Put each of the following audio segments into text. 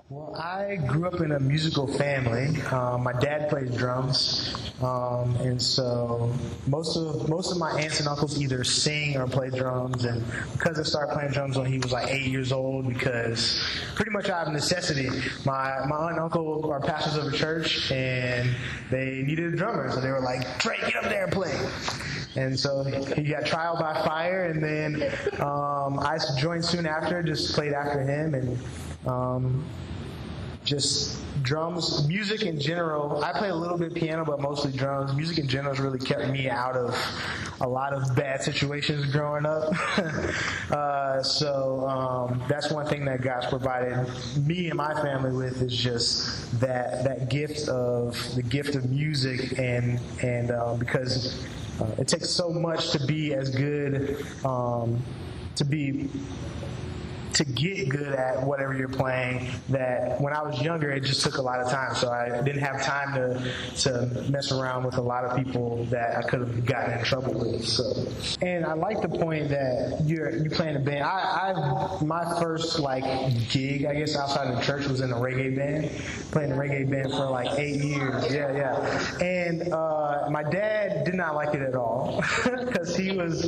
Well, I grew up in a musical family. My dad plays drums, and so most of my aunts and uncles either sing or play drums. And because I started playing drums when he was like 8 years old, because pretty much out of necessity, my aunt and uncle are pastors of a church, and they needed a drummer, so they were like, "Trey, get up there and play." And so he got trial by fire, and then I joined soon after, just played after him, and just drums, music in general. I play a little bit piano, but mostly drums. Music in general has really kept me out of a lot of bad situations growing up. So that's one thing that God's provided me and my family with, is just that gift of music, and because it takes so much to be as good, to get good at whatever you're playing, that when I was younger, it just took a lot of time. So I didn't have time to mess around with a lot of people that I could have gotten in trouble with. So, and I like the point that you play in a band. My first gig, I guess, outside of the church was in a reggae band. Playing in a reggae band for like 8 years. Yeah. And my dad did not like it at all, because he was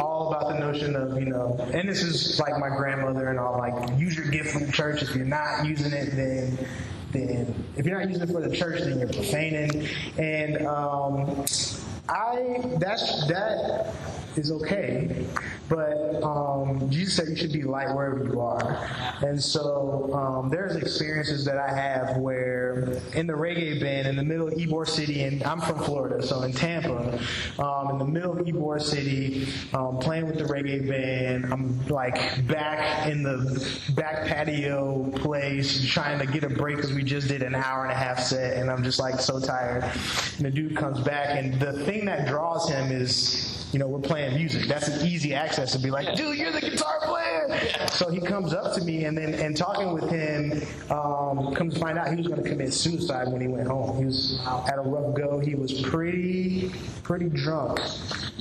all about the notion of, and this is like my grandmother and all, like, use your gift for the church. If you're not using it, then if you're not using it for the church, then you're profaning. And that is okay, but Jesus said you should be light wherever you are. And so there's experiences that I have where in the reggae band in the middle of Ybor City, and I'm from Florida, so in Tampa, in the middle of Ybor City, playing with the reggae band, I'm like back in the back patio place trying to get a break because we just did an hour-and-a-half set, and I'm just like so tired. And the dude comes back, and the thing that draws him is, we're playing music. That's an easy access to be like, dude, you're the guitar player. So he comes up to me, and talking with him, comes to find out he was going to commit suicide when he went home. He was at a rough go. He was pretty drunk,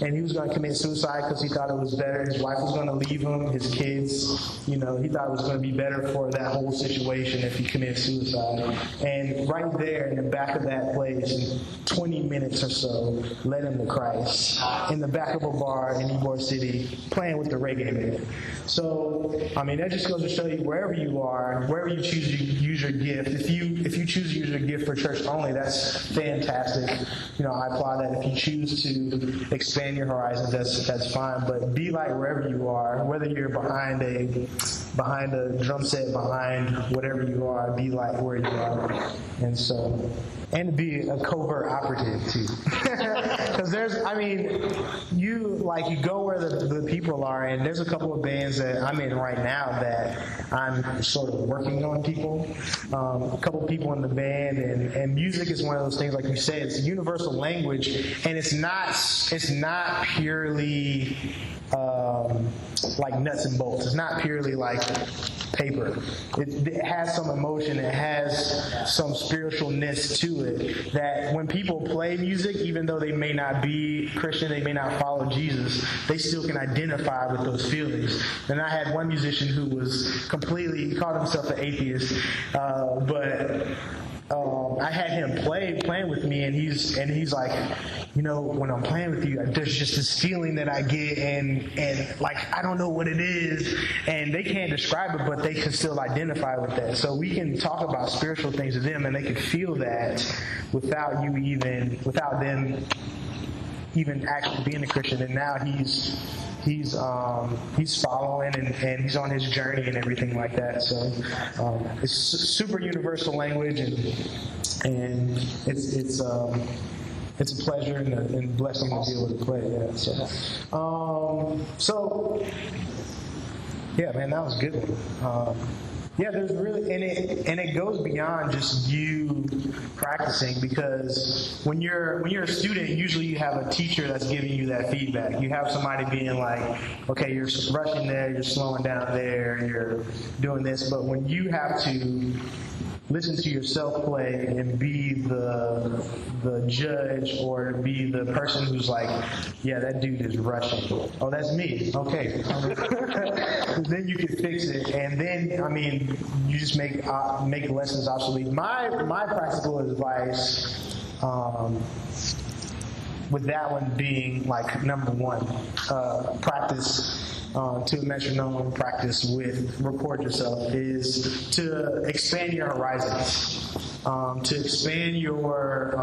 and he was going to commit suicide because he thought it was better. His wife was going to leave him, his kids. He thought it was going to be better for that whole situation if he committed suicide. And right there in the back of that place, in 20 minutes or so, led him to Christ in the back of a bar in Ybor City, playing with the reggae band. So, that just goes to show you, wherever you are, wherever you choose to use your gift, if you choose to use your gift for church only, that's fantastic. I applaud that. If you choose to expand your horizons, that's fine. But be light wherever you are, whether you're behind a drum set, behind whatever you are, be light where you are. And be a covert operative too. Because you go where the people are, and there's a couple of bands that I'm in right now that I'm sort of working on people. A couple of people in the band, and music is one of those things, like you said, it's a universal language, and it's not purely like nuts and bolts. It's not purely like paper. It has some emotion. It has some spiritualness to it, that when people play music, even though they may not be Christian, they may not follow Jesus, they still can identify with those feelings. And I had one musician who was he called himself an atheist, but I had him playing with me, and he's like, when I'm playing with you, there's just this feeling that I get, and like, I don't know what it is, and they can't describe it, but they can still identify with that. So we can talk about spiritual things to them, and they can feel that without them even actually being a Christian. And now he's following, and he's on his journey and everything like that. So it's super universal language, and it's a pleasure and a blessing to be able to play. Yeah. So yeah, man, that was a good one. Yeah, there's really, and it goes beyond just you practicing, because when you're a student, usually you have a teacher that's giving you that feedback. You have somebody being like, okay, you're rushing there, you're slowing down there, you're doing this. But when you have to listen to yourself play and be the judge, or be the person who's like, yeah, that dude is rushing. Oh, that's me. Okay. then you can fix it, and then I mean, you just make lessons obsolete. My practical advice, with that one being like number one, practice. To a metronome, practice with record yourself, is to expand your horizons, to expand your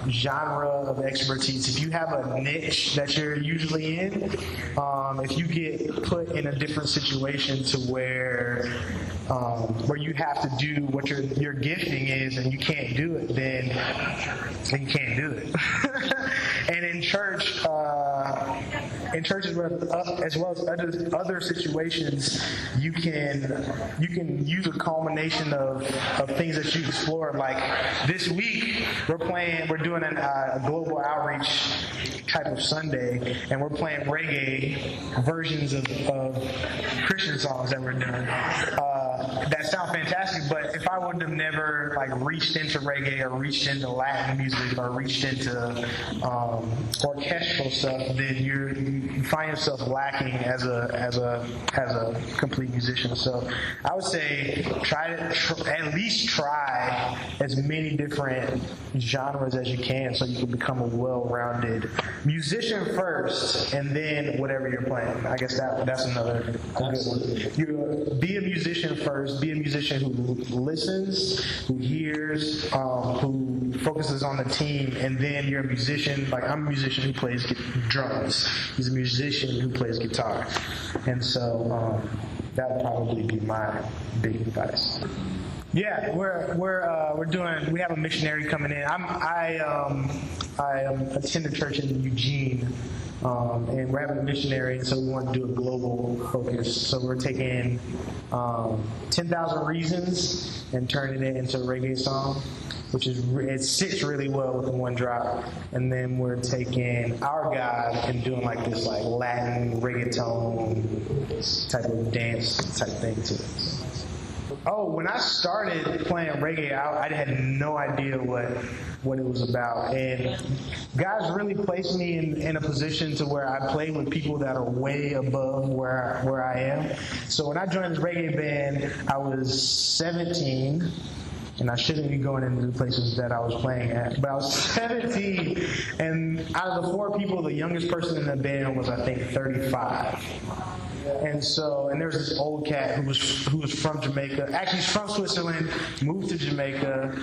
genre of expertise. If you have a niche that you're usually in, if you get put in a different situation to where you have to do what your gifting is and you can't do it, then you can't do it. And in church, as well as other situations, you can use a culmination of things that you explore. Like this week, we're doing a global outreach type of Sunday, and we're playing reggae versions of Christian songs that we're doing. That sound fantastic, but if I would have never like reached into reggae or reached into Latin music or reached into orchestral stuff, then you find yourself lacking as a complete musician. So I would say at least try as many different genres as you can, so you can become a well-rounded musician first, and then whatever you're playing. I guess that's another good one. Be a musician first. Be a musician who listens, who hears, who focuses on the team, and then you're a musician. Like I'm a musician who plays drums. He's a musician who plays guitar, and so that would probably be my big advice. Yeah, we have a missionary coming in. I attend a church in Eugene, and we're having a missionary, and so we want to do a global focus. So we're taking 10,000 Reasons and turning it into a reggae song, which it sits really well with the one drop. And then we're taking Our God and doing like this like Latin reggaeton type of dance type thing to it. Oh, when I started playing reggae, I had no idea what it was about. And God's really placed me in a position to where I play with people that are way above where I am. So when I joined this reggae band, I was 17. And I shouldn't be going into the places that I was playing at. But I was 17, and out of the 4 people, the youngest person in the band was, I think, 35. And there was this old cat who was from Jamaica. Actually, he's from Switzerland, moved to Jamaica,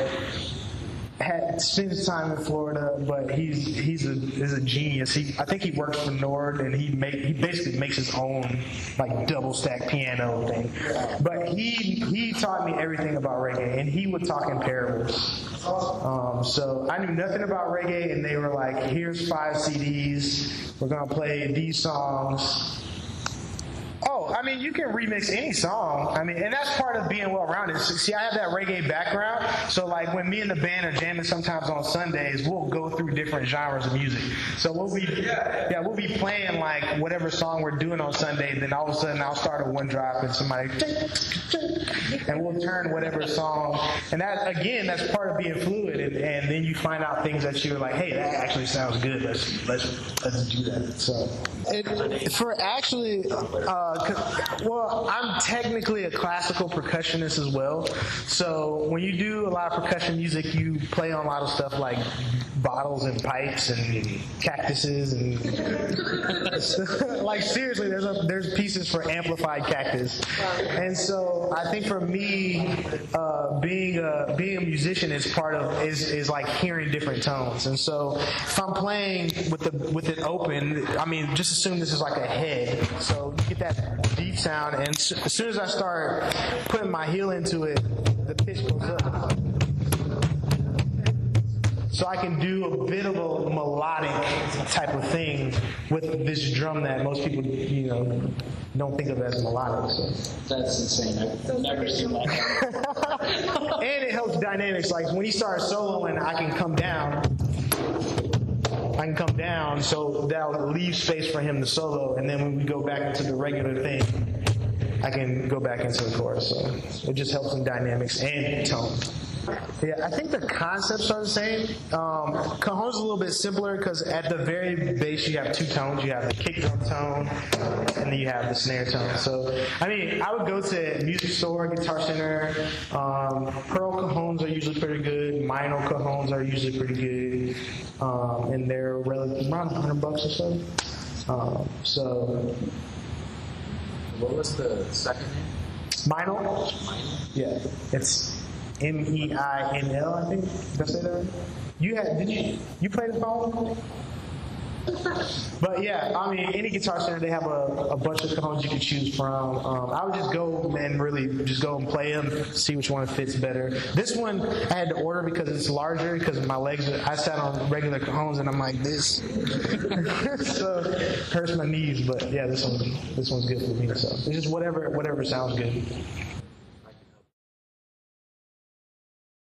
spent his time in Florida, but he's a genius. I think he works for Nord, and he basically makes his own like double stack piano thing. But he taught me everything about reggae, and he would talk in parables. So I knew nothing about reggae, and they were like, "Here's 5 CDs. We're gonna play these songs." Oh, I mean, you can remix any song. I mean, and that's part of being well-rounded. See, I have that reggae background, so like when me and the band are jamming sometimes on Sundays, we'll go through different genres of music. So we'll be playing like whatever song we're doing on Sunday, then all of a sudden I'll start a one drop and somebody, and we'll turn whatever song. And that's part of being fluid. And then you find out things that you're like, hey, that actually sounds good. Let's do that. So I'm technically a classical percussionist as well. So when you do a lot of percussion music, you play on a lot of stuff like bottles and pipes and cactuses and like seriously, there's pieces for amplified cactus. And so I think for me, being a musician is like hearing different tones. And so if I'm playing with it open, I mean, just assume this is like a head. So you get that deep sound, and as soon as I start putting my heel into it, the pitch goes up. So I can do a bit of a melodic type of thing with this drum that most people, don't think of as melodic. So. That's insane. I've never seen that. And it helps dynamics. Like when he starts soloing, I can come down, so that'll leave space for him to solo. And then when we go back into the regular thing, I can go back into the chorus. So it just helps in dynamics and tone. Yeah, I think the concepts are the same. Cajon's a little bit simpler because at the very base you have two tones. You have the kick drum tone, and then you have the snare tone. So, I mean, I would go to a music store, Guitar Center. Pearl Cajones are usually pretty good. Minor Cajones are usually pretty good, and they're relatively around $100 or so. So, what was the second name? Minor. Yeah, it's Meinl, I think. Did I say that right? You play the phone? But yeah, I mean, any Guitar Center, they have a bunch of cajones you can choose from. I would just go and really just go and play them, see which one fits better. This one I had to order because it's larger, because my legs, I sat on regular cajones and I'm like this. So it hurts my knees, but yeah, this one's good for me. So it's just whatever sounds good.